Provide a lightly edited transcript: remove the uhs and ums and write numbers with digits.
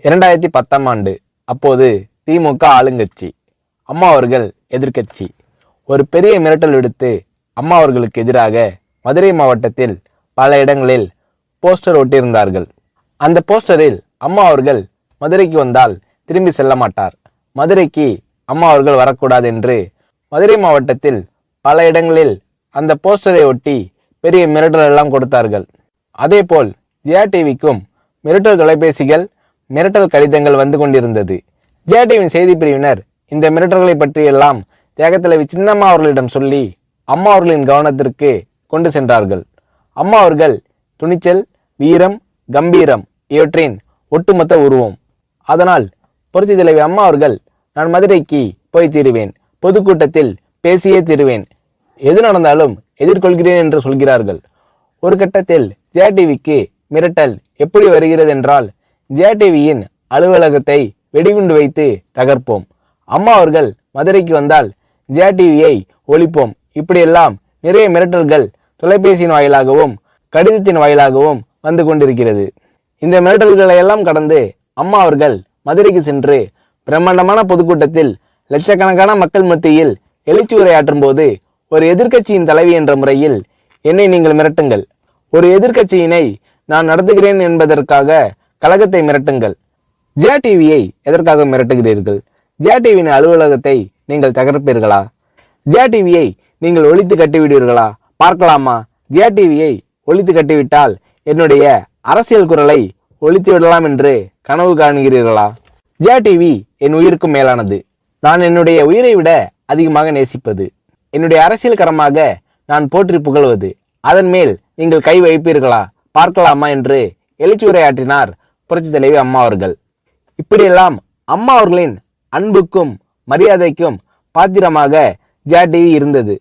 2010ஆம் ஆண்டு. அப்போது திமுக ஆளுங்கட்சி, அம்மா அவர்கள் எதிர்க்கட்சி. ஒரு பெரிய மிரட்டல் விடுத்து அம்மா அவர்களுக்கு எதிராக மதுரை மாவட்டத்தில் பல இடங்களில் போஸ்டர் ஒட்டியிருந்தார்கள். அந்த போஸ்டரில் அம்மா அவர்கள் மதுரைக்கு வந்தால் திரும்பி செல்ல மாட்டார், மதுரைக்கு அம்மா அவர்கள் வரக்கூடாது என்று மதுரை மாவட்டத்தில் பல இடங்களில் அந்த போஸ்டரை ஒட்டி பெரிய மிரட்டல் எல்லாம் கொடுத்தார்கள். அதேபோல் ஜெயா டிவிக்கும் மிரட்டல் தொலைபேசிகள், மிரட்டல் கடிதங்கள் வந்து கொண்டிருந்தது. ஜெயா டிவியின் செய்தி பிரிவினர் இந்த மிரட்டல்களை பற்றியெல்லாம் தியாகத்தலைவி சின்னம்மா அவர்களிடம் சொல்லி அம்மா அவர்களின் கவனத்திற்கு கொண்டு சென்றார்கள். அம்மா அவர்கள் துணிச்சல், வீரம், கம்பீரம் இவற்றின் ஒட்டுமொத்த உருவம். அதனால் புரட்சி தலைவி அம்மா அவர்கள், நான் மதுரைக்கு போய் தீருவேன், பொதுக்கூட்டத்தில் பேசியே தீருவேன், எது நடந்தாலும் எதிர்கொள்கிறேன் என்று சொல்கிறார்கள். ஒரு கட்டத்தில் ஜெயா டிவிக்கு மிரட்டல் எப்படி வருகிறது என்றால், ஜெயா டிவியின் அலுவலகத்தை வெடிகுண்டு வைத்து தகர்ப்போம், அம்மா அவர்கள் மதுரைக்கு வந்தால் ஜெயா டிவியை ஒழிப்போம், இப்படியெல்லாம் நிறைய மிரட்டல்கள் தொலைபேசியின் வாயிலாகவும் கடிதத்தின் வாயிலாகவும் வந்து கொண்டிருக்கிறது. இந்த மிரட்டல்களை எல்லாம் கடந்து அம்மா அவர்கள் மதுரைக்கு சென்று பிரம்மாண்டமான பொதுக்கூட்டத்தில் லட்சக்கணக்கான மக்கள் மத்தியில் எழுச்சி உரையாற்றும் போது, ஒரு எதிர்க்கட்சியின் தலைவி என்ற முறையில் என்னை நீங்கள் மிரட்டுங்கள், ஒரு எதிர்க்கட்சியினை நான் நடத்துகிறேன் என்பதற்காக கழகத்தை மிரட்டுங்கள், ஜெயா டிவியை எதற்காக மிரட்டுகிறீர்கள், ஜெயா டிவியின் அலுவலகத்தை நீங்கள் தகர்ப்பீர்களா, ஜெயா டிவியை நீங்கள் ஒழித்து கட்டிவிடுவீர்களா, பார்க்கலாமா, ஜெயா டிவியை ஒழித்து கட்டிவிட்டால் என்னுடைய அரசியல் குரலை ஒழித்து விடலாம் என்று கனவு காணுகிறீர்களா? ஜெயா டிவி என் உயிருக்கும் மேலானது, நான் என்னுடைய உயிரை விட அதிகமாக நேசிப்பது, என்னுடைய அரசியல் கரமாக நான் போற்றி புகழ்வது, அதன் மேல் நீங்கள் கை வைப்பீர்களா, பார்க்கலாமா என்று எழுச்சி உரையாற்றினார் புரட்சி தலைவி அம்மா அவர்கள். இப்படியெல்லாம் அம்மா அவர்களின் அன்புக்கும் மரியாதைக்கும் பாத்திரமாக ஜெயா டிவி இருந்தது.